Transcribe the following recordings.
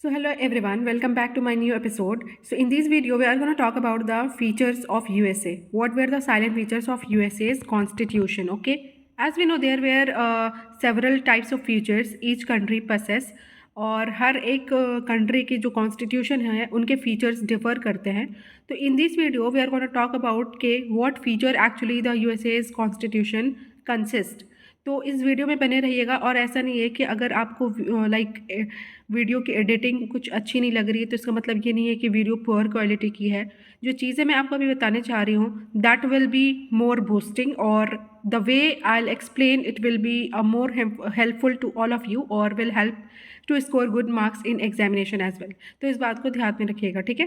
So hello everyone, welcome back to my new episode. So in this video we are going to talk about the features of USA. What were the silent features of USA's constitution, okay? As we know there were several types of features each country possess और हर एक country की जो constitution है उनके features differ करते हैं. तो in this video we are gonna talk about के what feature actually the USA's constitution consist. तो इस वीडियो में बने रहिएगा. और ऐसा नहीं है कि अगर आपको वीडियो की एडिटिंग कुछ अच्छी नहीं लग रही है तो इसका मतलब ये नहीं है कि वीडियो पुअर क्वालिटी की है. जो चीज़ें मैं आपको अभी बताने चाह रही हूँ that will be more boosting और the way I will explain it will be a more helpful to all of you और will help to score good marks in examination as well. तो इस बात को ध्यान में रखिएगा, ठीक है.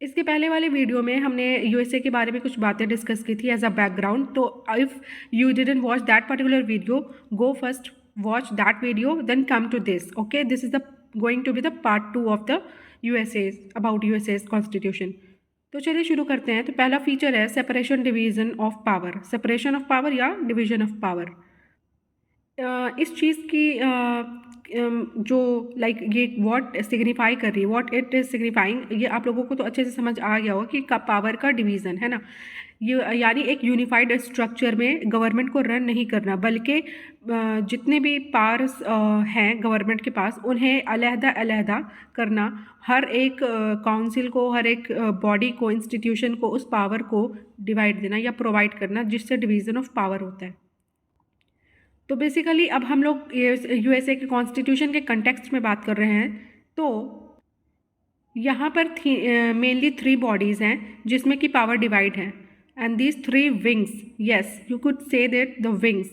इसके पहले वाले वीडियो में हमने यूएसए के बारे में कुछ बातें डिस्कस की थी एज अ बैकग्राउंड. तो if you didn't watch that particular video, go first watch that video then come to this. Okay, this is the going to be the part 2 of the USA's about USA's constitution. तो चलिए शुरू करते हैं. तो पहला feature है separation division of power. Separation of power या division of power. इस चीज़ की जो लाइक ये व्हाट सिग्निफाई कर रही है, व्हाट इट इज़ सिग्निफाइंग, ये आप लोगों को तो अच्छे से समझ आ गया होगा कि पावर का डिवीज़न है ना. ये यानी एक यूनिफाइड स्ट्रक्चर में गवर्नमेंट को रन नहीं करना, बल्कि जितने भी पावर्स हैं गवर्नमेंट के पास उन्हें अलहदा करना. हर एक काउंसिल को, हर एक बॉडी को, इंस्टीट्यूशन को उस पावर को डिवाइड देना या प्रोवाइड करना, जिससे डिवीज़न ऑफ पावर होता है. तो बेसिकली अब हम लोग यूएसए के कॉन्स्टिट्यूशन के कंटेक्स्ट में बात कर रहे हैं. तो यहाँ पर मेनली 3 बॉडीज़ हैं जिसमें कि पावर डिवाइड है. And these 3 wings, yes you could say that the wings,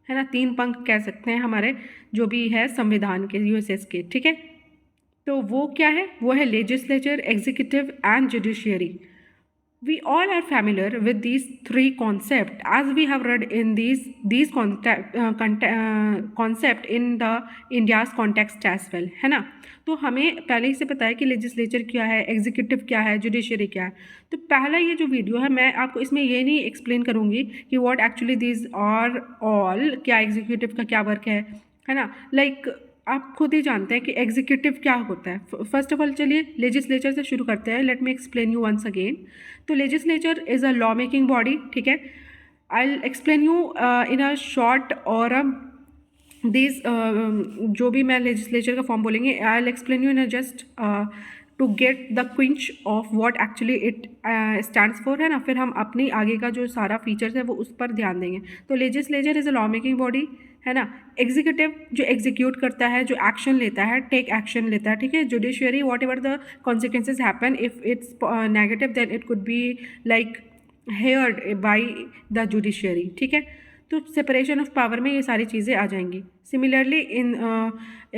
है ना, 3 पंख कह सकते हैं हमारे जो भी है संविधान के यूएसए के, ठीक है. तो वो क्या है? वो है legislature, executive and judiciary. We all are familiar with these 3 concepts as we have read in these concept in the India's context as well, है ना. तो हमें पहले ही से पता है कि लेजिस्लेचर क्या है, एग्जीक्यूटिव क्या है, जुडिशरी क्या है. तो पहला ये जो वीडियो है मैं आपको इसमें ये नहीं एक्सप्लेन करूँगी कि what actually these are all, क्या एग्जीक्यूटिव का क्या वर्क है ना. लाइक आप खुद ही जानते हैं कि एग्जीक्यूटिव क्या होता है. फर्स्ट ऑफ ऑल चलिए लेजिस्लेचर से शुरू करते हैं. Let me explain you once again. तो legislature is a law making body, ठीक है. I will explain you in a short और दिस जो भी मैं लेजिस्लेचर का फॉर्म बोलेंगे I will explain you in a just to get the quench of what actually it stands for, है ना. फिर हम अपनी आगे का जो सारा फीचर्स है वो उस पर ध्यान देंगे. तो legislature is a law making body, है ना. एग्जीक्यूटिव जो एग्जीक्यूट करता है, जो एक्शन लेता है, टेक एक्शन लेता है, ठीक है. Judiciary whatever the consequences happen, if it's negative then it could be like heard by the judiciary, ठीक है. तो सेपरेशन ऑफ पावर में ये सारी चीज़ें आ जाएंगी. Similarly in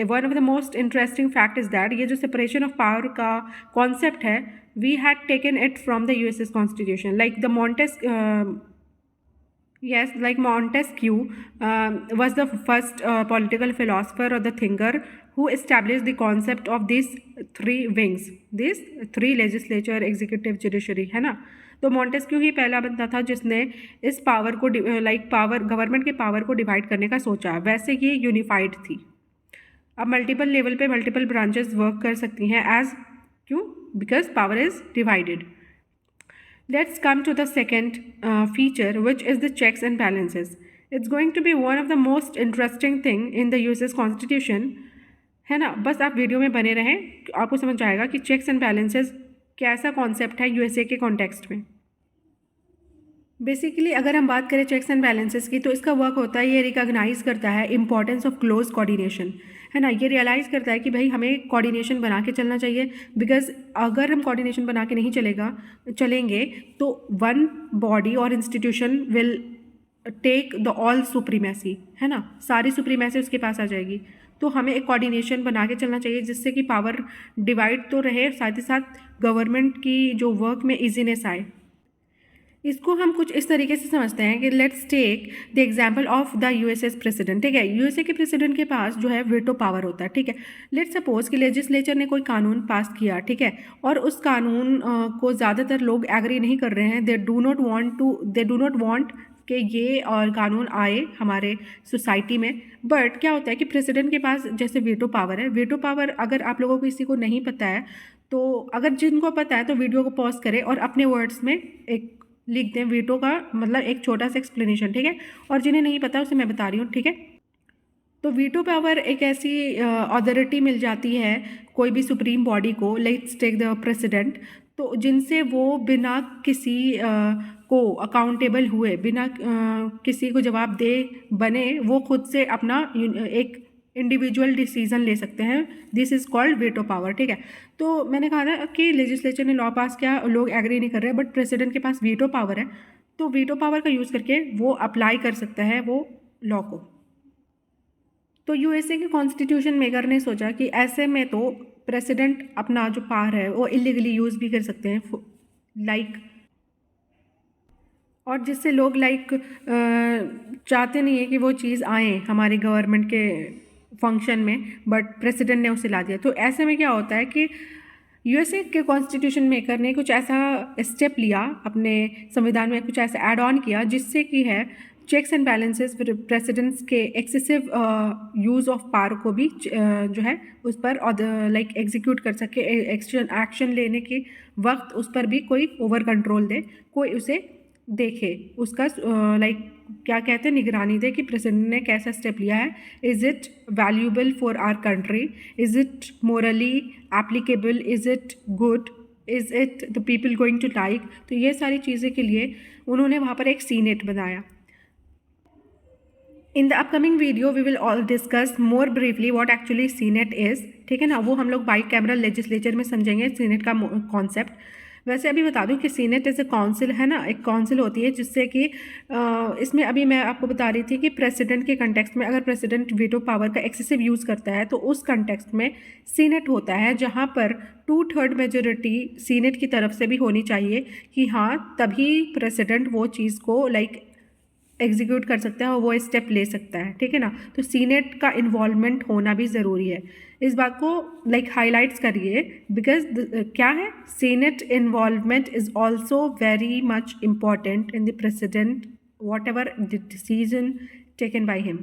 one of the most interesting fact is that ये जो सेपरेशन ऑफ पावर का कॉन्सेप्ट है we had taken it from the USS constitution. Like the Yes, like Montesquieu was the first political philosopher or the thinker who established the concept of these 3 wings, these 3 legislature, executive, judiciary, है ना. तो Montesquieu ही पहला बंदा था जिसने इस power को like power government के पावर को डिवाइड करने का सोचा. वैसे ये यूनिफाइड थी. अब मल्टीपल लेवल पे मल्टीपल ब्रांचेस वर्क कर सकती हैं एज क्यों? Because power is divided. Let's come to the second feature, which is the checks and balances. It's going to be one of the most interesting thing in the US's constitution, है ना. बस आप video में बने रहें, आपको समझ आएगा कि चेक्स एंड बैलेंसेस कैसा कॉन्सेप्ट है यूएसए के कॉन्टेक्स्ट में. बेसिकली अगर हम बात करें चेक्स एंड बैलेंसेस की तो इसका वर्क होता है, ये रिकॉग्नाइज करता है इंपॉर्टेंस ऑफ क्लोज कोऑर्डिनेशन, है ना. ये रियलाइज़ करता है कि भाई हमें कोऑर्डिनेशन बना के चलना चाहिए. बिकॉज अगर हम कोऑर्डिनेशन बना के नहीं चलेंगे तो वन बॉडी और institution will take the all supremacy, है ना. सारी सुप्रीमेसी उसके पास आ जाएगी. तो हमें एक कोऑर्डिनेशन बना के चलना चाहिए जिससे कि पावर डिवाइड तो रहे, साथ ही साथ गवर्नमेंट की जो वर्क में ईजीनेस आए. इसको हम कुछ इस तरीके से समझते हैं कि let's take the example of the USS president, ठीक है. यूएसए के प्रेसिडेंट के पास जो है वीटो पावर होता है, ठीक है. लेट्स सपोज कि लेजिस्लेचर ने कोई कानून पास किया, ठीक है, और उस कानून को ज़्यादातर लोग एग्री नहीं कर रहे हैं. दे डू नॉट वांट कि ये और कानून आए हमारे सोसाइटी में। बट क्या होता है कि प्रेसिडेंट के पास जैसे वीटो पावर है, वीटो पावर अगर आप लोगों को किसी को नहीं पता है तो अगर जिनको पता है तो वीडियो को पॉज करें और अपने वर्ड्स में एक लिख दें वीटो का मतलब एक छोटा सा एक्सप्लेनेशन, ठीक है। और जिन्हें नहीं पता उसे मैं बता रही हूँ, ठीक है। तो वीटो पावर एक ऐसी अथॉरिटी मिल जाती है कोई भी सुप्रीम बॉडी को, लेट्स टेक द प्रेसिडेंट, तो जिनसे वो बिना किसी को अकाउंटेबल हुए, बिना किसी को जवाब दे बने, वो खुद से अपना एक इंडिविजुअल डिसीजन ले सकते हैं। This is called veto power, ठीक है। तो मैंने कहा था कि लेजिस्लेचर ने लॉ पास किया, लोग एग्री नहीं कर रहे, बट प्रेसिडेंट के पास वीटो पावर है, तो वीटो पावर का यूज़ करके वो अप्लाई कर सकता है वो लॉ को। तो यूएसए के कॉन्स्टिट्यूशन मेकर ने सोचा कि ऐसे में तो प्रेसिडेंट अपना जो पावर है वो इलीगली यूज़ भी कर सकते हैं, लाइक और जिससे लोग चाहते नहीं है कि वो चीज़ आए हमारी गवर्नमेंट के फंक्शन में, बट प्रेसिडेंट ने उसे ला दिया। तो ऐसे में क्या होता है कि यूएसए के कॉन्स्टिट्यूशन मेकर ने कुछ ऐसा स्टेप लिया, अपने संविधान में कुछ ऐसा ऐड ऑन किया जिससे कि है चेक्स एंड बैलेंसेस प्रेसिडेंट्स के एक्सेसिव यूज़ ऑफ पावर को भी जो है उस पर लाइक एग्जीक्यूट कर सके, एक्शन लेने के वक्त उस पर भी कोई ओवर कंट्रोल दे, कोई उसे देखे, उसका लाइक क्या कहते हैं निगरानी दे कि प्रेसिडेंट ने कैसा स्टेप लिया है। Is it valuable for our country, is it morally applicable, is it good, is it the people going to like. तो ये सारी चीज़ें के लिए उन्होंने वहाँ पर एक सीनेट बनाया। In the upcoming video we will all discuss more briefly what actually senate is, ठीक है ना। वो हम लोग बाई कैमरा लेजिस्लेचर में समझेंगे सीनेट का कॉन्सेप्ट। वैसे अभी बता दूं कि सीनेट इज़ अ काउंसिल है ना, एक काउंसिल होती है जिससे कि इसमें अभी मैं आपको बता रही थी कि प्रेसिडेंट के कंटेक्स्ट में अगर प्रेसिडेंट वीटो पावर का एक्सेसिव यूज़ करता है तो उस कंटेक्स्ट में सीनेट होता है, जहां पर 2/3 मेजोरिटी सीनेट की तरफ से भी होनी चाहिए कि हाँ तभी प्रेसिडेंट वो चीज़ को लाइक एग्जीक्यूट कर सकता है और वो स्टेप ले सकता है, ठीक है ना। तो सीनेट का इन्वॉल्वमेंट होना भी ज़रूरी है, इस बात को लाइक हाईलाइट्स करिए, बिकॉज क्या है senate involvement is also very much important in the president what ever the decision taken by him.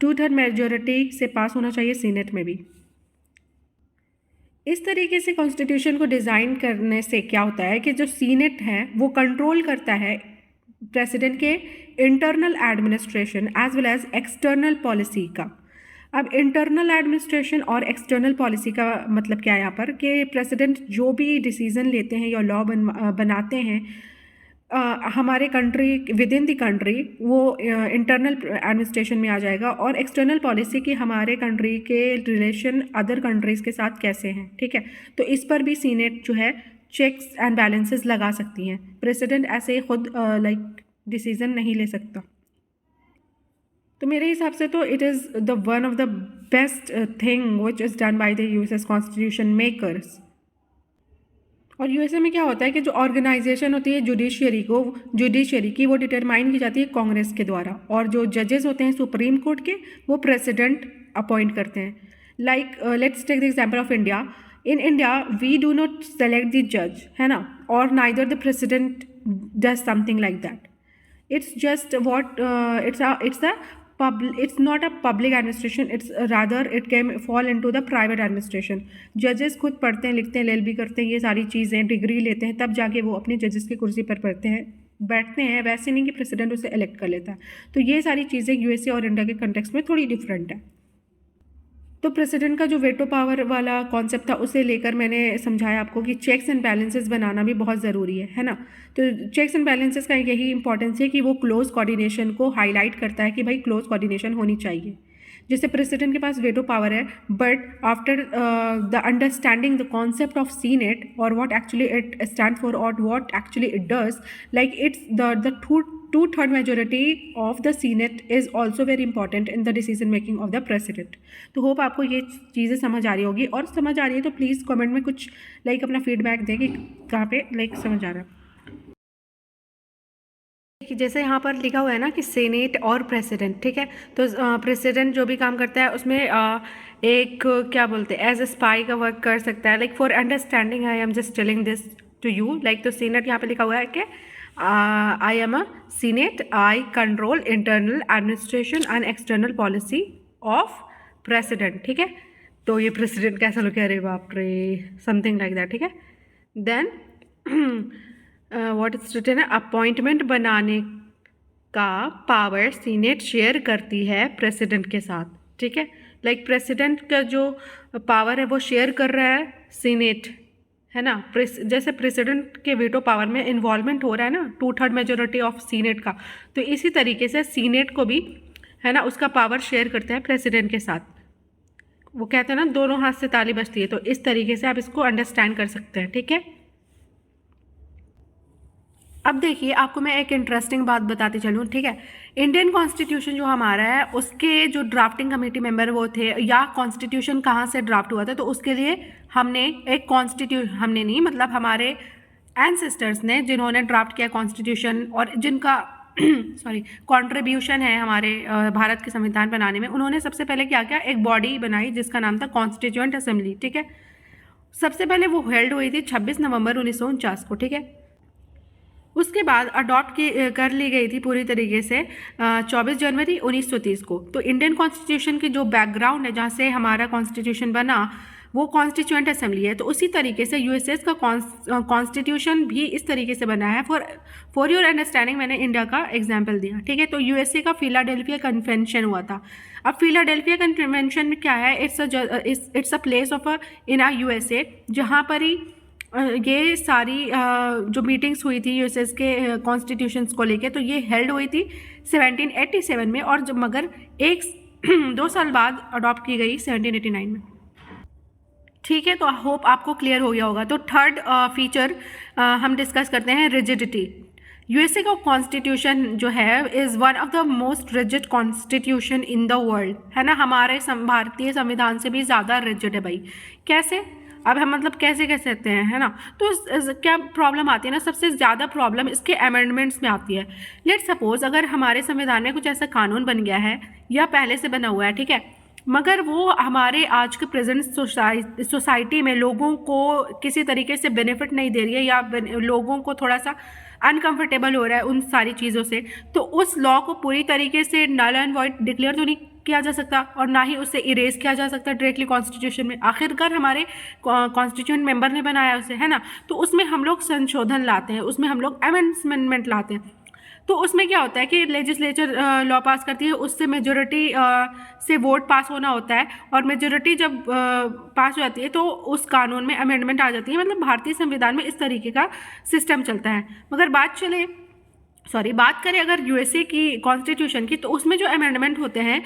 2/3 majority से पास होना चाहिए सीनेट में भी। इस तरीके से कॉन्स्टिट्यूशन को डिज़ाइन करने से क्या होता है कि जो सीनेट है वो कंट्रोल करता है प्रेसिडेंट के internal administration as well as external policy का। अब इंटरनल एडमिनिस्ट्रेशन और एक्सटर्नल पॉलिसी का मतलब क्या है यहाँ पर कि प्रेसिडेंट जो भी डिसीज़न लेते हैं या लॉ बनाते हैं हमारे country with in the country, वो इंटरनल एडमिनिस्ट्रेशन में आ जाएगा। और एक्सटर्नल पॉलिसी की हमारे कंट्री के रिलेशन अदर कंट्रीज़ के साथ कैसे हैं, ठीक है। तो इस पर भी सीनेट जो है चेक्स एंड बैलेंसेस लगा सकती हैं। प्रेसिडेंट ऐसे ही खुद लाइक डिसीजन नहीं ले सकता। तो मेरे हिसाब से तो it is the one of the best thing which is done by the US constitution makers. और यूएसए में क्या होता है कि जो ऑर्गेनाइजेशन होती है जुडिशरी की वो डिटरमाइन की जाती है कांग्रेस के द्वारा, और जो जजेस होते हैं सुप्रीम कोर्ट के वो प्रेसिडेंट अपॉइंट करते हैं। Like let's take the example of India. In India we do not select the जज, है ना, और neither the president does something like that. It's just what it's not a public administration, it's rather it can fall into the private administration. जजेस खुद पढ़ते हैं, लिखते हैं, LLB करते हैं, ये सारी चीज़ें डिग्री लेते हैं, तब जाके वो अपने जजेस की कुर्सी पर बैठते हैं। वैसे नहीं कि प्रेसिडेंट उसे इलेक्ट कर लेता है। तो ये सारी चीज़ें यूएसए और इंडिया के कंटेक्स्ट में थोड़ी डिफरेंट है। तो प्रेसिडेंट का जो वेटो पावर वाला कॉन्सेप्ट था उसे लेकर मैंने समझाया आपको कि चेक्स एंड बैलेंसेस बनाना भी बहुत ज़रूरी है ना। तो चेक्स एंड बैलेंसेस का यही इंपॉर्टेंस है कि वो क्लोज कोऑर्डिनेशन को हाईलाइट करता है कि भाई क्लोज कोऑर्डिनेशन होनी चाहिए। जैसे प्रेसिडेंट के पास वेटो पावर है, but after the understanding the concept of senate और what actually it stand for और what actually it does, like it's the 2/3 majority of the Senate is also very important in the decision making of the president। तो hope आपको ये चीज़ें समझ आ रही होगी, और समझ आ रही है तो प्लीज़ कमेंट में कुछ लाइक अपना फीडबैक दें कि कहाँ पे लाइक समझ आ रहा है। कि जैसे यहाँ पर लिखा हुआ है ना कि सेनेट और प्रेसिडेंट, ठीक है। तो प्रेसिडेंट जो भी काम करता है उसमें एक क्या बोलते हैं एज ए स्पाई का वर्क कर सकता है। Like for understanding I am just telling this to you, like तो सेनेट यहाँ पे लिखा हुआ है कि I am a senate, I control internal administration and external policy of president, ठीक है। तो ये प्रेसिडेंट कैसा लोग कह रहे बाप रे, समथिंग लाइक दैट, ठीक है। देन व्हाट इज रिटन है, अपॉइंटमेंट बनाने का पावर सीनेट शेयर करती है प्रेसिडेंट के साथ, ठीक है। लाइक प्रेसिडेंट का जो पावर है वो शेयर कर रहा है सीनेट, है ना। जैसे प्रेसिडेंट के वीटो पावर में इन्वॉल्वमेंट हो रहा है ना 2/3 मेजोरिटी ऑफ सीनेट का, तो इसी तरीके से सीनेट को भी, है ना, उसका पावर शेयर करते हैं प्रेसिडेंट के साथ। वो कहते हैं ना दोनों हाथ से ताली बजती है, तो इस तरीके से आप इसको अंडरस्टैंड कर सकते हैं, ठीक है। अब देखिए आपको मैं एक इंटरेस्टिंग बात बताती चलूँ, ठीक है। इंडियन कॉन्स्टिट्यूशन जो हमारा है उसके जो ड्राफ्टिंग कमेटी मेंबर वो थे, या कॉन्स्टिट्यूशन कहाँ से ड्राफ्ट हुआ था, तो उसके लिए हमने एक हमने नहीं मतलब हमारे एंसेस्टर्स ने जिन्होंने ड्राफ्ट किया कॉन्स्टिट्यूशन और जिनका सॉरी कंट्रीब्यूशन है हमारे भारत के संविधान बनाने में, उन्होंने सबसे पहले क्या किया, एक बॉडी बनाई जिसका नाम था कॉन्स्टिट्यूएंट असेंबली, ठीक है। सबसे पहले वो हेल्ड हुई थी 26 नवंबर 1949 को, ठीक है। उसके बाद अडॉप्ट कर ली गई थी पूरी तरीके से 24 जनवरी 1930 को। तो इंडियन कॉन्स्टिट्यूशन की जो बैकग्राउंड है जहाँ से हमारा कॉन्स्टिट्यूशन बना वो कॉन्स्टिट्यूएंट असेंबली है। तो उसी तरीके से यूएसएस का कॉन्स्टिट्यूशन भी इस तरीके से बना है। फॉर योर अंडरस्टैंडिंग मैंने इंडिया का एग्जाम्पल दिया, ठीक है। तो यूएसए का फिलाडेल्फिया कन्वेंशन हुआ था। अब फिलाडेल्फिया कन्वेंशन में क्या है, it's a place of in USA जहाँ पर ही ये सारी जो मीटिंग्स हुई थी यूएसएस के कॉन्स्टिट्यूशंस को लेके, तो ये हेल्ड हुई थी 1787 में, और जब मगर 2 साल बाद अडॉप्ट की गई 1789 में, ठीक है। तो होप आपको क्लियर हो गया होगा। तो थर्ड फीचर हम डिस्कस करते हैं, रिजिडिटी। यूएसए का कॉन्स्टिट्यूशन जो है is one of the most rigid constitution in the world, है ना। हमारे भारतीय संविधान से भी ज़्यादा रिजिड है भाई। कैसे, अब हम मतलब कैसे कह सकते हैं, है ना। तो क्या प्रॉब्लम आती है ना, सबसे ज़्यादा प्रॉब्लम इसके अमेंडमेंट्स में आती है। लेट सपोज अगर हमारे संविधान में कुछ ऐसा कानून बन गया है या पहले से बना हुआ है, ठीक है, मगर वो हमारे आज के प्रेजेंट सोसाइटी में लोगों को किसी तरीके से बेनिफिट नहीं दे रही है, या लोगों को थोड़ा सा अनकंफर्टेबल हो रहा है उन सारी चीज़ों से, तो उस लॉ को पूरी तरीके से नल एंड वॉइड डिक्लेयर तो नहीं किया जा सकता, और ना ही उससे इरेज किया जा सकता डायरेक्टली कॉन्स्टिट्यूशन में। आखिरकार हमारे कॉन्स्टिट्यूएंट मेंबर ने बनाया उसे, है ना। तो उसमें हम लोग संशोधन लाते हैं, उसमें हम लोग अमेंडमेंट लाते हैं। तो उसमें क्या होता है कि लेजिस्लेचर लॉ पास करती है, उससे मेजोरिटी से वोट पास होना होता है, और मेजोरिटी जब पास हो जाती है तो उस कानून में अमेंडमेंट आ जाती है। मतलब भारतीय संविधान में इस तरीके का सिस्टम चलता है। मगर बात करें अगर यूएसए की कॉन्स्टिट्यूशन की, तो उसमें जो अमेंडमेंट होते हैं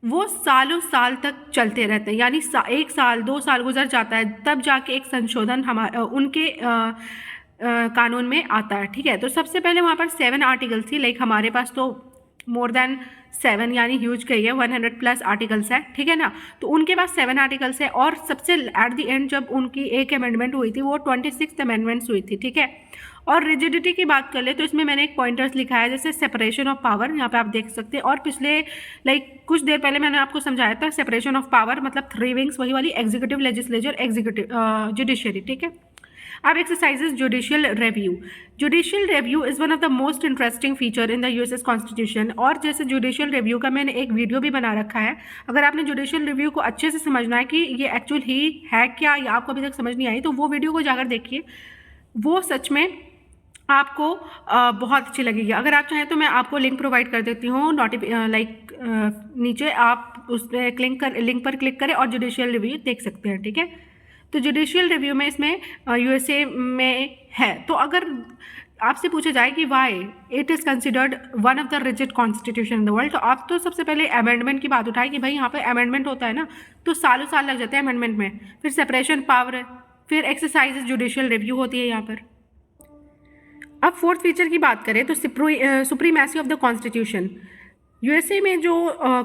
वो सालों साल तक चलते रहते हैं, यानी 1 साल 2 साल गुजर जाता है तब जाके एक संशोधन उनके कानून में आता है, ठीक है। तो सबसे पहले वहाँ पर 7 आर्टिकल्स थी, लाइक हमारे पास तो मोर देन 7 यानी ह्यूज कही है, 100+ आर्टिकल्स है, ठीक है ना। तो उनके पास 7 आर्टिकल्स है, और सबसे एट द एंड जब उनकी एक अमेंडमेंट हुई थी वो 26 अमेंडमेंट्स हुई थी, ठीक है। और रिजिडिटी की बात कर ले तो इसमें मैंने एक पॉइंटर्स लिखा है, जैसे सेपरेशन ऑफ पावर, यहाँ पे आप देख सकते हैं। और पिछले कुछ देर पहले मैंने आपको समझाया था सेपरेशन ऑफ पावर मतलब 3 विंग्स, वही वाली, एग्जीक्यूटिव, लेजिस्लेचर, जुडिशियरी, ठीक है। अब exercises judicial review. Judicial review is one of the most interesting feature in the USS constitution. और जैसे जुडिशियल रिव्यू का मैंने एक वीडियो भी बना रखा है, अगर आपने जुडिशियल रिव्यू को अच्छे से समझना है कि ये एक्चुअल ही है क्या, या आपको अभी तक समझ नहीं आई, तो वो वीडियो को जाकर देखिए, वो सच में आपको बहुत अच्छी लगेगी। अगर आप चाहें तो मैं आपको लिंक प्रोवाइड कर देती हूँ, नीचे आप उस लिंक पर क्लिक करें और जुडिशियल रिव्यू देख सकते हैं, ठीक है। तो जुडिशियल रिव्यू में इसमें यूएसए में है। तो अगर आपसे पूछा जाए कि why it is considered one of the rigid constitution in the world, तो आप तो सबसे पहले अमेंडमेंट की बात उठाए कि भाई यहाँ पे अमेंडमेंट होता है ना, तो सालों साल लग जाते हैं अमेंडमेंट में, फिर सेपरेशन पावर, फिर एक्सरसाइज जुडिशियल रिव्यू होती है यहाँ पर। अब फोर्थ फीचर की बात करें तो supremacy of the constitution. USA में जो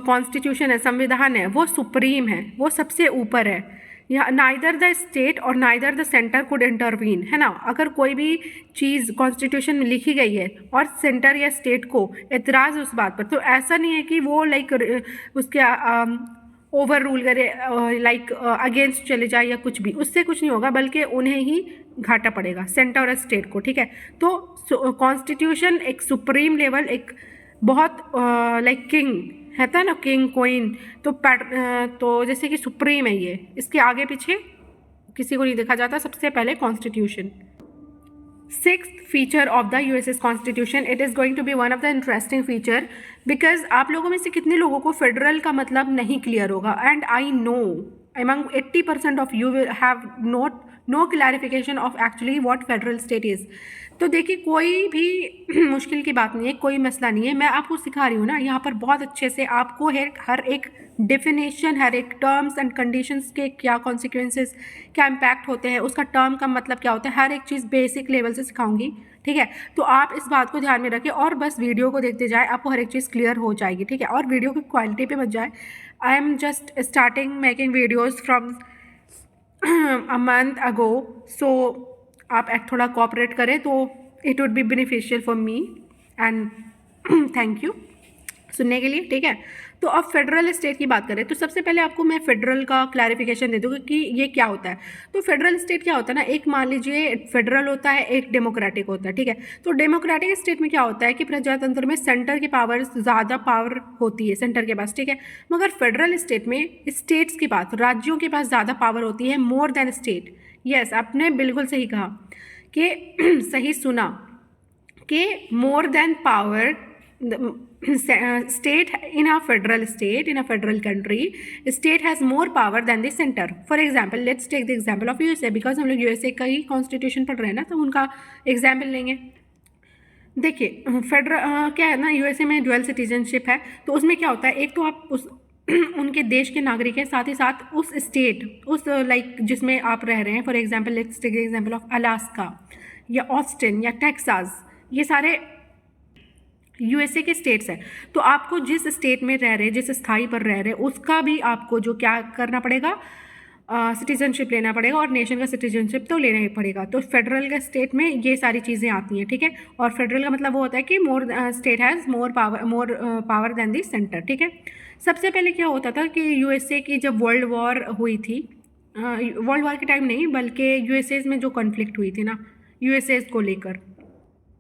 कॉन्स्टिट्यूशन है, संविधान है, वो सुप्रीम है, वो सबसे ऊपर है। यहाँ नाइदर द स्टेट और neither the centre could intervene, है ना। अगर कोई भी चीज़ कॉन्स्टिट्यूशन में लिखी गई है और सेंटर या स्टेट को एतराज़ उस बात पर, तो ऐसा नहीं है कि वो उसके ओवर रूल करे, लाइक अगेंस्ट चले जाए या कुछ भी, उससे कुछ नहीं होगा, बल्कि उन्हें ही घाटा पड़ेगा, सेंटर और स्टेट को, ठीक है। तो कॉन्स्टिट्यूशन एक सुप्रीम लेवल, एक बहुत लाइक किंग है था ना, किंग क्वीन, तो जैसे कि सुप्रीम है ये, इसके आगे पीछे किसी को नहीं देखा जाता, सबसे पहले constitution. Sixth feature of the USS Constitution, it is going to be one of the interesting feature because आप लोगों में से कितने लोगों को फेडरल का मतलब नहीं क्लियर होगा, and I know among 80% of you will have no clarification of actually what federal state is। तो देखिए कोई भी मुश्किल की बात नहीं है, कोई मसला नहीं है, मैं आपको सिखा रही हूँ ना यहाँ पर बहुत अच्छे से, आपको हर एक डेफिनेशन, हर एक टर्म्स एंड कंडीशंस के क्या कॉन्सिक्वेंसेस, क्या इम्पैक्ट होते हैं, उसका टर्म का मतलब क्या होता है, हर एक चीज़ बेसिक लेवल से सिखाऊंगी, ठीक है। तो आप इस बात को ध्यान में रखें और बस वीडियो को देखते जाए, आपको हर एक चीज़ क्लियर हो जाएगी, ठीक है। और वीडियो की क्वालिटी पे मत जाए, I am just starting making videos from a month ago, so आप थोड़ा कोऑपरेट करें तो it would be beneficial for me, and thank you सुनने के लिए, ठीक है। तो अब फेडरल स्टेट की बात करें तो सबसे पहले आपको मैं फेडरल का क्लैरिफिकेशन दे दूँगी कि ये क्या होता है। तो फेडरल स्टेट क्या होता है ना, एक मान लीजिए फेडरल होता है, एक डेमोक्रेटिक होता है, ठीक है। तो डेमोक्रेटिक स्टेट में क्या होता है कि प्रजातंत्र में सेंटर की पावर, ज़्यादा पावर होती है सेंटर के पास, ठीक है। मगर फेडरल स्टेट में स्टेट्स के पास, राज्यों के पास ज़्यादा पावर होती है, मोर देन स्टेट। यस, आपने बिल्कुल सही कहा कि सही सुना कि more than power state in a federal state, in a federal country, state has more power than the center. For example, let's take the example of USA, because हम लोग USA का ही कॉन्स्टिट्यूशन पढ़ रहे हैं ना, तो उनका एग्जाम्पल लेंगे। देखिए फेडरल क्या है ना, यूएसए में ड्यूअल सिटीजनशिप है, तो उसमें क्या होता है, एक तो आप उस उनके देश के नागरिक हैं, साथ ही साथ उस स्टेट, उस लाइक जिसमें आप रह रहे हैं, for example let's take the example of Alaska या ऑस्टिन या टेक्सास, ये सारे यूएसए के स्टेट्स हैं। तो आपको जिस स्टेट में रह रहे, जिस स्थाई पर रह रहे, उसका भी आपको जो क्या करना पड़ेगा, सिटीजनशिप लेना पड़ेगा, और नेशन का सिटीजनशिप तो लेना ही पड़ेगा। तो फेडरल का स्टेट में ये सारी चीज़ें आती हैं, ठीक है। और फेडरल का मतलब वो होता है कि more state has more power than the centre, ठीक है। सबसे पहले क्या होता था कि यूएसए की जब वर्ल्ड वॉर हुई थी, वर्ल्ड वॉर के टाइम नहीं बल्कि यूएसए में जो कॉन्फ्लिक्ट हुई थी ना यूएसए को लेकर,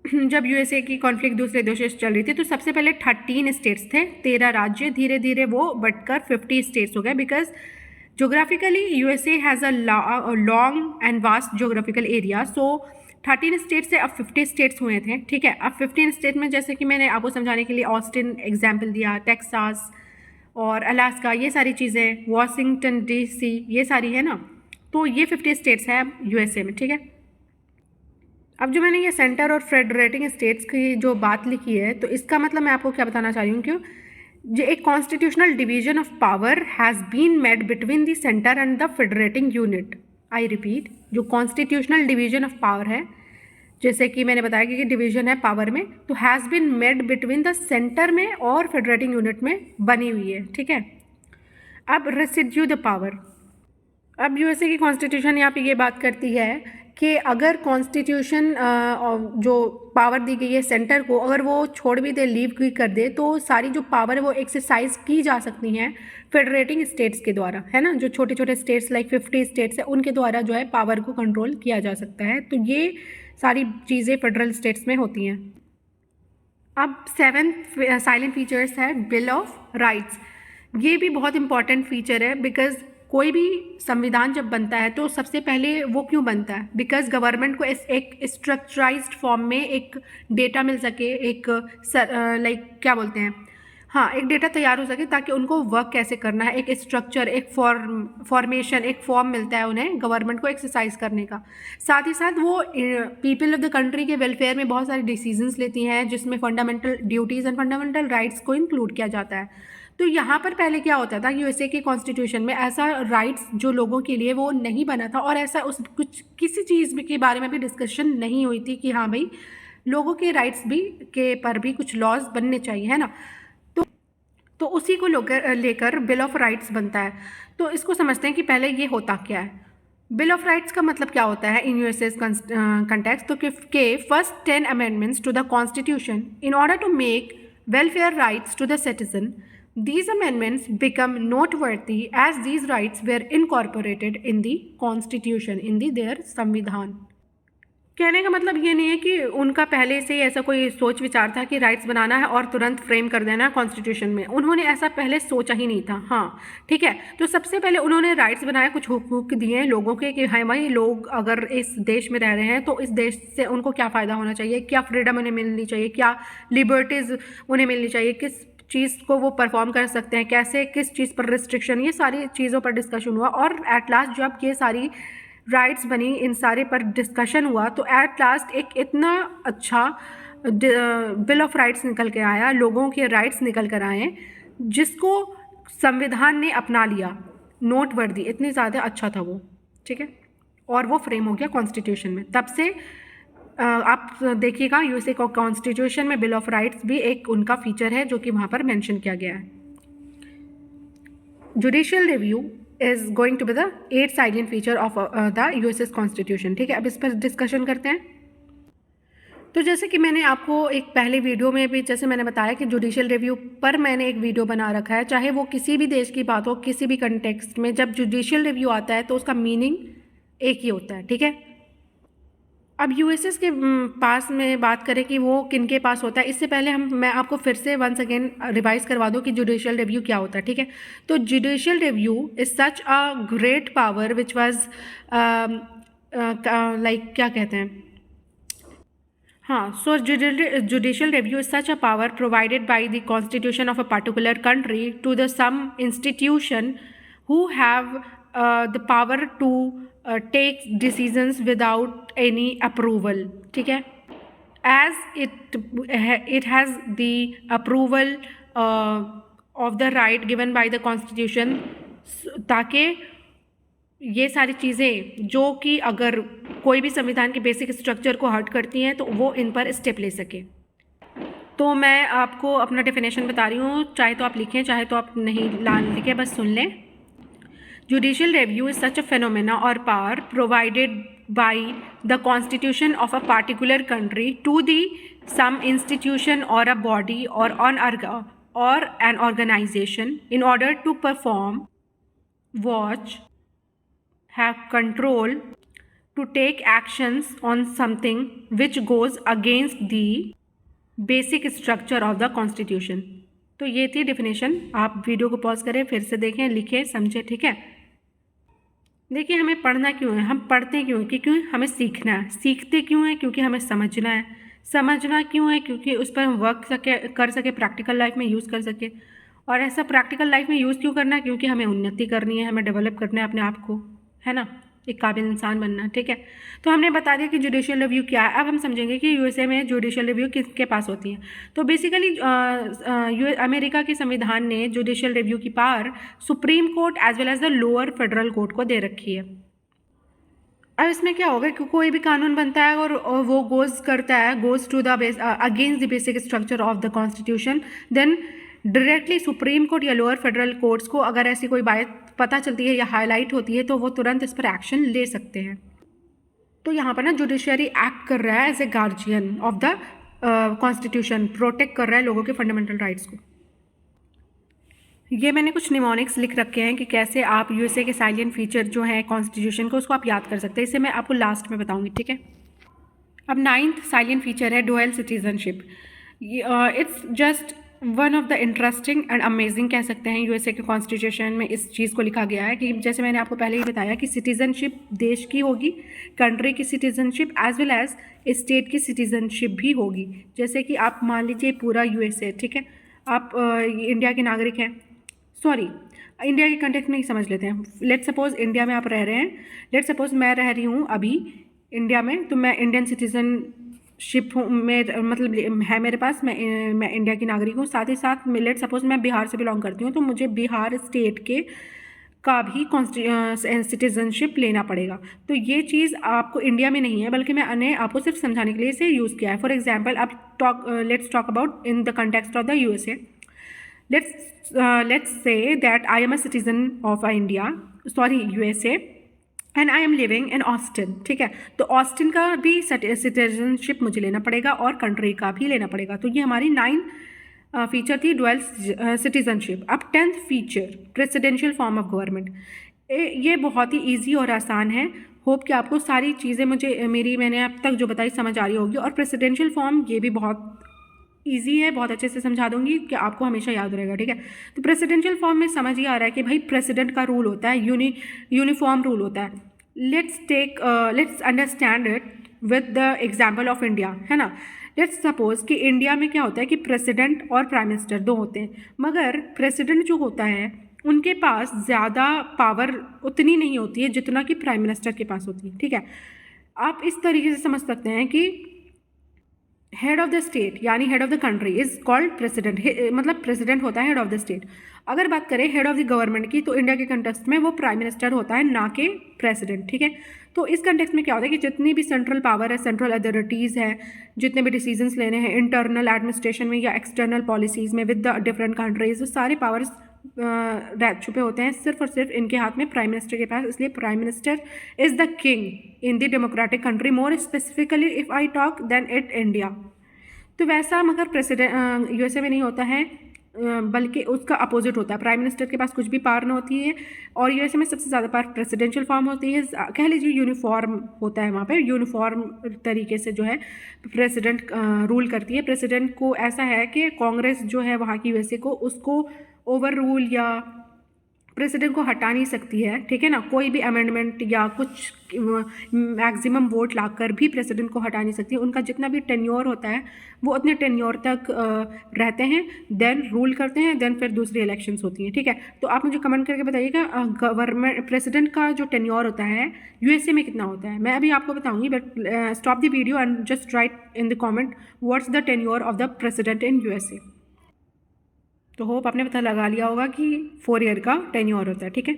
जब यूएसए की कॉन्फ्लिक्ट दूसरे देशों से चल रही थी, तो सबसे पहले 13 स्टेट्स थे, 13 राज्य, धीरे धीरे वो बढ़कर 50 स्टेट्स हो गए, because geographically USA has a long and vast geographical area. So 13 state से अब 50 स्टेट्स हुए थे, ठीक है। अब 15 स्टेट में जैसे कि मैंने आपको समझाने के लिए ऑस्टिन एग्जाम्पल दिया, टेक्सास और अलास्का, ये सारी चीज़ें, वाशिंगटन डीसी, ये सारी है ना, तो ये 50 स्टेट्स हैं यूएसए में, ठीक है। अब जो मैंने ये सेंटर और फेडरेटिंग स्टेट्स की जो बात लिखी है, तो इसका मतलब मैं आपको क्या बताना चाह रही हूँ, क्यों जो एक constitutional division of power has been made between the centre and the federating unit. I repeat, जो कॉन्स्टिट्यूशनल डिवीजन ऑफ पावर है, जैसे कि मैंने बताया कि डिवीजन है पावर में, तो has been made between the centre में और फेडरेटिंग यूनिट में बनी हुई है, ठीक है। अब रेसिड्यू द पावर, अब यूएसए की कॉन्स्टिट्यूशन यहाँ पे ये बात करती है कि अगर कॉन्स्टिट्यूशन जो पावर दी गई है सेंटर को, अगर वो छोड़ भी दे, लीव भी कर दे, तो सारी जो पावर है वो एक्सरसाइज की जा सकती हैं फेडरेटिंग स्टेट्स के द्वारा, है ना। जो छोटे छोटे स्टेट्स लाइक 50 स्टेट्स है, उनके द्वारा जो है पावर को कंट्रोल किया जा सकता है। तो ये सारी चीज़ें फेडरल स्टेट्स में होती हैं। अब 7th साइलेंट फीचर्स है बिल ऑफ राइट्स। ये भी बहुत इंपॉर्टेंट फीचर है, बिकॉज कोई भी संविधान जब बनता है तो सबसे पहले वो क्यों बनता है, बिकॉज गवर्नमेंट को एक स्ट्रक्चराइज्ड फॉर्म में एक डेटा मिल सके, एक लाइक क्या बोलते हैं, हाँ, एक डेटा तैयार हो सके, ताकि उनको वर्क कैसे करना है, एक स्ट्रक्चर, एक फॉर्मेशन, एक फॉर्म मिलता है उन्हें गवर्नमेंट को एक्सरसाइज करने का। साथ ही साथ वो पीपल ऑफ द कंट्री के वेलफेयर में बहुत सारे डिसीजंस लेती हैं, जिसमें fundamental duties and fundamental rights को इंक्लूड किया जाता है। तो यहाँ पर पहले क्या होता था, यूएसए के कॉन्स्टिट्यूशन में ऐसा राइट्स जो लोगों के लिए वो नहीं बना था, और ऐसा उस कुछ किसी चीज़ के बारे में भी डिस्कशन नहीं हुई थी कि हाँ भाई लोगों के राइट्स भी के पर भी कुछ लॉज बनने चाहिए, है ना। तो उसी को लेकर बिल ऑफ राइट्स बनता है। तो इसको समझते हैं कि पहले ये होता क्या है। बिल ऑफ राइट्स का मतलब क्या होता है इन यूएसए कंटेक्स्ट, तो के first 10 amendments to the constitution in order to make welfare rights to the citizen. These amendments become noteworthy as these rights were incorporated in the Constitution, in their संविधान. कहने का मतलब ये नहीं है कि उनका पहले से ही ऐसा कोई सोच विचार था कि राइट्स बनाना है और तुरंत फ्रेम कर देना है कॉन्स्टिट्यूशन में. उन्होंने ऐसा पहले सोचा ही नहीं था. हाँ, ठीक है. तो सबसे पहले उन्होंने राइट्स बनाए, कुछ हुकूक दिए लोगों के कि हाँ भाई, लोग अगर इस देश में रह रहे हैं तो इस देश से उनको क्या फ़ायदा होना चाहिए, क्या फ्रीडम उन्हें मिलनी चाहिए, क्या लिबर्टीज़ उन्हें मिलनी चाहिए, किस चीज़ को वो परफॉर्म कर सकते हैं, कैसे, किस चीज़ पर रिस्ट्रिक्शन, ये सारी चीज़ों पर डिस्कशन हुआ. और एट लास्ट जब ये सारी राइट्स बनी, इन सारे पर डिस्कशन हुआ, तो एट लास्ट एक इतना अच्छा बिल ऑफ राइट्स निकल के आया, लोगों के राइट्स निकल कर आए, जिसको संविधान ने अपना लिया. नोटवर्दी, इतनी ज़्यादा अच्छा था वो. ठीक है. और वो फ्रेम हो गया कॉन्स्टिट्यूशन में. तब से आप देखिएगा यूएसए का कॉन्स्टिट्यूशन में बिल ऑफ राइट्स भी एक उनका फीचर है जो कि वहाँ पर मेंशन किया गया है. Judicial review is going to be the 8th salient feature of the USS Constitution. ठीक है. अब इस पर डिस्कशन करते हैं. तो जैसे कि मैंने आपको एक पहले वीडियो में भी जैसे मैंने बताया कि जुडिशियल रिव्यू पर मैंने एक वीडियो बना रखा है. चाहे वो किसी भी देश की बात हो, किसी भी कंटेक्स्ट में, जब जुडिशियल रिव्यू आता है तो उसका मीनिंग एक ही होता है. ठीक है. अब यूएसएस के पास में बात करें कि वो किन के पास होता है, इससे पहले मैं आपको फिर से वंस अगेन रिवाइज करवा दूँ कि जुडिशियल रिव्यू क्या होता है. ठीक है. तो judicial review is such a great power which was like, क्या कहते हैं, हाँ, so judicial review is such a power provided by the constitution of a particular country to the some institution who have the power to take decisions without any approval. ठीक है. As it has the approval of the right given by the constitution, ताकि ये सारी चीज़ें जो कि अगर कोई भी संविधान के बेसिक स्ट्रक्चर को हर्ट करती हैं तो वो इन पर स्टेप ले सके. तो मैं आपको अपना डेफिनेशन बता रही हूँ, चाहे तो आप लिखें चाहे तो आप नहीं लिखें, बस सुन लें. Judicial review is such a phenomena or power provided by the constitution of a particular country to the some institution or a body or an organization in order to perform, watch, have control, to take actions on something which goes against the basic structure of the constitution. तो ये थी definition. आप video को pause करें, फिर से देखें, लिखें, समझें. ठीक है. देखिए, हमें पढ़ना क्यों है, हम पढ़ते क्यों हैं, क्योंकि हमें सीखना है. सीखते क्यों हैं, क्योंकि हमें समझना है. समझना क्यों है, क्योंकि उस पर हम वर्क कर सके, प्रैक्टिकल लाइफ में यूज़ कर सके. और ऐसा प्रैक्टिकल लाइफ में यूज़ क्यों करना है, क्योंकि हमें उन्नति करनी है, हमें डेवलप करना है अपने आप को, है ना, एक काबिल इंसान बनना. ठीक है. तो हमने बता दिया कि जुडिशियल रिव्यू क्या है. अब हम समझेंगे कि यूएसए में जुडिशियल रिव्यू किसके पास होती है. तो बेसिकली अमेरिका के संविधान ने जुडिशियल रिव्यू की power supreme court as well as the lower federal court को दे रखी है. अब इसमें क्या होगा कि कोई भी कानून बनता है और वो goes to the against the basic structure of the constitution, then directly supreme court या लोअर फेडरल कोर्ट्स को अगर ऐसी कोई बात पता चलती है या हाईलाइट होती है तो वो तुरंत इस पर एक्शन ले सकते हैं. तो यहाँ पर ना जुडिशियरी एक्ट कर रहा है as a guardian of the constitution, protect कर रहा है लोगों के फंडामेंटल राइट्स को. ये मैंने कुछ निमोनिक्स लिख रखे हैं कि कैसे आप यूएसए के साइलेंट फीचर जो है कॉन्स्टिट्यूशन को, उसको आप याद कर सकते हैं. इसे मैं आपको लास्ट में बताऊँगी. ठीक है. अब 9th साइलेंट फीचर है dual citizenship. It's just one of the interesting and amazing, कह सकते हैं, यूएसए के कॉन्स्टिट्यूशन में इस चीज़ को लिखा गया है कि जैसे मैंने आपको पहले ही बताया कि सिटीजनशिप देश की होगी, कंट्री की citizenship as well as state की सिटीजनशिप भी होगी. जैसे कि आप मान लीजिए पूरा यूएसए, ठीक है, आप इंडिया के नागरिक हैं, सॉरी इंडिया के कंटेक्स्ट में ही समझ लेते हैं. लेट सपोज इंडिया में आप रह रहे हैं, लेट सपोज मैं रह रही हूँ अभी इंडिया में, तो मैं इंडियन सिटीजनशिप हूँ, मतलब है मेरे पास, मैं इंडिया की नागरिक हूँ. साथ ही साथ लेट सपोज मैं बिहार से बिलोंग करती हूँ, तो मुझे बिहार स्टेट के का भी सिटीजनशिप लेना पड़ेगा. तो ये चीज़ आपको इंडिया में नहीं है, बल्कि मैंने आपको सिर्फ समझाने के लिए इसे यूज़ किया है. फॉर एग्जाम्पल, अब let's talk about in the context of the USA. Let's say that I am a citizen of USA and I am living in Austin. ठीक है. तो ऑस्टिन का भी सिटीजनशिप मुझे लेना पड़ेगा और कंट्री का भी लेना पड़ेगा. तो ये हमारी 9 फीचर थी डुअल सिटीजनशिप। अब 10th feature presidential form of government. ये बहुत ही ईजी और आसान है। होप कि आपको सारी चीज़ें मैंने अब तक जो बताई समझ आ रही होगी। और प्रेसिडेंशियल फॉर्म ये भी बहुत ईजी है, बहुत अच्छे से समझा दूंगी कि आपको हमेशा याद रहेगा, ठीक है। तो प्रेसिडेंशियल फॉर्म में समझ ही आ रहा है कि भाई प्रेसिडेंट का रूल होता है, यूनिफॉर्म रूल होता है। Let's understand it with the example of India, है ना। लेट्स सपोज कि इंडिया में क्या होता है कि प्रेसिडेंट और प्राइम मिनिस्टर दो होते हैं, मगर प्रेसिडेंट जो होता है उनके पास ज़्यादा पावर उतनी नहीं होती है जितना कि प्राइम मिनिस्टर के पास होती है, ठीक है। आप इस तरीके से समझ सकते हैं कि हेड ऑफ द स्टेट यानी head of the country is called president, मतलब प्रेसिडेंट होता है हेड ऑफ द स्टेट। अगर बात करें हेड ऑफ द गवर्नमेंट की, तो इंडिया के कंटेक्स्ट में वो प्राइम मिनिस्टर होता है, ना कि प्रेसिडेंट, ठीक है। तो इस कंटेक्स्ट में क्या होता है कि जितनी भी सेंट्रल पावर है, सेंट्रल अथॉरिटीज़ है, जितने भी डिसीजंस लेने हैं इंटरनल एडमिनिस्ट्रेशन में या एक्सटर्नल पॉलिसीज़ में विद द डिफरेंट कंट्रीज, सारे पावर्स छुपे होते हैं सिर्फ और सिर्फ इनके हाथ में, प्राइम मिनिस्टर के पास। इसलिए prime minister is the king in the democratic country, more specifically if I talk then it India. तो वैसा मगर प्रेसिडेंट यूएसए में नहीं होता है, बल्कि उसका अपोजिट होता है। प्राइम मिनिस्टर के पास कुछ भी पावर नहीं होती है, और यूएसए में सबसे ज़्यादा पावर प्रेसिडेंशियल फॉर्म होती है। कह लीजिए यूनिफॉर्म होता है वहाँ पे, यूनिफॉर्म तरीके से जो है प्रेसिडेंट रूल करती है। प्रेसिडेंट को ऐसा है कि कांग्रेस जो है वहाँ की यूएसए को, उसको ओवर रूल या प्रेसिडेंट को हटा नहीं सकती है, ठीक है ना। कोई भी अमेंडमेंट या कुछ मैक्सिमम वोट लाकर भी प्रेसिडेंट को हटा नहीं सकती। उनका जितना भी टेन्योर होता है वो उतने टेन्योर तक रहते हैं, देन रूल करते हैं, देन फिर दूसरी इलेक्शंस होती हैं, ठीक है। तो आप मुझे कमेंट करके बताइएगा गवर्नमेंट प्रेसिडेंट का जो टेन्योर होता है यूएसए में कितना होता है। मैं अभी आपको बताऊंगी, but stop the video and just right in the comment what's the tenure of the president in USA. तो होप आपने पता लगा लिया होगा कि 4 ईयर का टेन्योर होता है, ठीक है।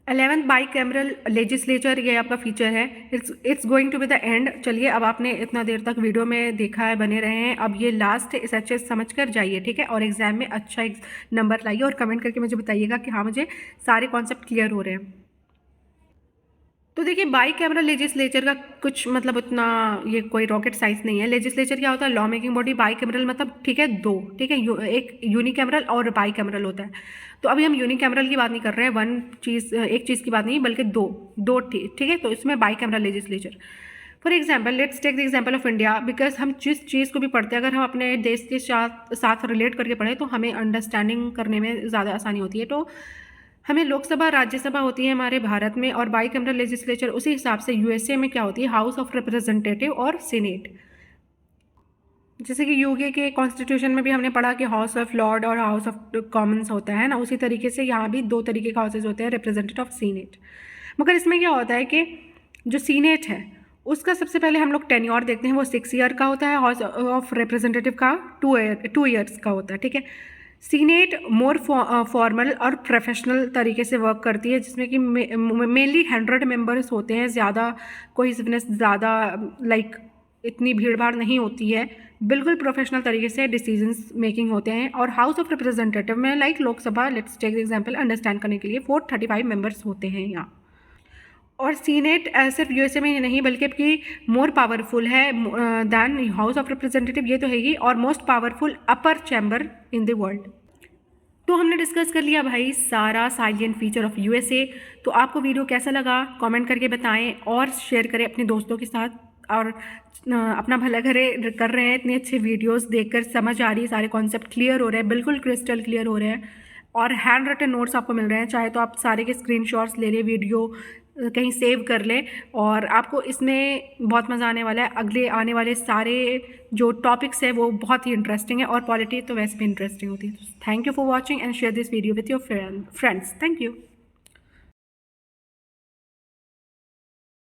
11th बाई कैमरल लेजिस्लेचर, ये आपका फीचर है। It's going to be the end. चलिए, अब आपने इतना देर तक वीडियो में देखा है, बने रहे हैं, अब ये लास्ट है, इस अच्छे समझ कर जाइए, ठीक है। और एग्जाम में अच्छा एक नंबर लाइए और कमेंट करके मुझे बताइएगा कि हाँ मुझे सारे कॉन्सेप्ट क्लियर हो रहे हैं। तो देखिए, बाई कैमरल लेजिस्लेचर का कुछ मतलब उतना ये कोई रॉकेट साइंस नहीं है। लेजिस्लेचर क्या होता है? Law making body. By cameral मतलब ठीक है दो, ठीक है, एक यूनिकैमरल और बाई कैमरल होता है। तो अभी हम यूनिकैमरल की बात नहीं कर रहे हैं, एक चीज़ की बात नहीं, बल्कि दो ठीक है। तो इसमें bicameral legislature. For example, let's take the example of India, because हम जिस चीज़ को भी पढ़ते हैं, अगर हम अपने देश के साथ रिलेट करके पढ़ें तो हमें अंडरस्टैंडिंग करने में ज़्यादा आसानी होती है। तो हमें लोकसभा राज्यसभा होती है हमारे भारत में, और बाई कैमरल लेजिस्लेचर उसी हिसाब से यूएसए में क्या होती है? हाउस ऑफ रिप्रेजेंटेटिव और सीनेट। जैसे कि यूके के कॉन्स्टिट्यूशन में भी हमने पढ़ा कि हाउस ऑफ लॉर्ड और हाउस ऑफ कॉमन्स होता है ना, उसी तरीके से यहाँ भी दो तरीके के हाउसेज होते हैं, रिप्रेजेंटेटिव ऑफ सीनेट। मगर इसमें क्या होता है कि जो सीनेट है उसका सबसे पहले हम लोग टेन्योर देखते हैं, वो 6 ईयर का होता है। हाउस ऑफ रिप्रेजेंटेटिव का 2 ईयर्स का होता है, ठीक है। सीनेट मोर फॉर्मल और प्रोफेशनल तरीके से वर्क करती है, जिसमें कि मेनली 100 मेंबर्स होते हैं, ज़्यादा कोहेसिवनेस, ज़्यादा लाइक इतनी भीड़ भाड़ नहीं होती है, बिल्कुल प्रोफेशनल तरीके से डिसीजंस मेकिंग होते हैं। और हाउस ऑफ रिप्रेजेंटेटिव में like Lok Sabha, let's take example understand करने के लिए, 435 मेंबर्स होते हैं यहाँ। और सीनेट सिर्फ यूएसए में ही नहीं बल्कि कि मोर पावरफुल है दैन हाउस ऑफ रिप्रेजेंटेटिव, ये तो है ही, और most powerful upper chamber in the world. तो हमने डिस्कस कर लिया भाई सारा साइलेंट फीचर ऑफ यूएसए। तो आपको वीडियो कैसा लगा कमेंट करके बताएं, और शेयर करें अपने दोस्तों के साथ, और अपना भला कर रहे हैं। इतने अच्छे वीडियोस देखकर समझ आ रही है, सारे कॉन्सेप्ट क्लियर हो रहे हैं, बिल्कुल क्रिस्टल क्लियर हो रहे हैं, और हैंड रिटन नोट्स आपको मिल रहे हैं। चाहे तो आप सारे के स्क्रीनशॉट्स ले लें, वीडियो कहीं सेव कर लें, और आपको इसमें बहुत मज़ा आने वाला है। अगले आने वाले सारे जो टॉपिक्स है वो बहुत ही इंटरेस्टिंग है, और पॉलिटी तो वैसे भी इंटरेस्टिंग होती है। Thank you for watching and share this video with your friends. Thank you.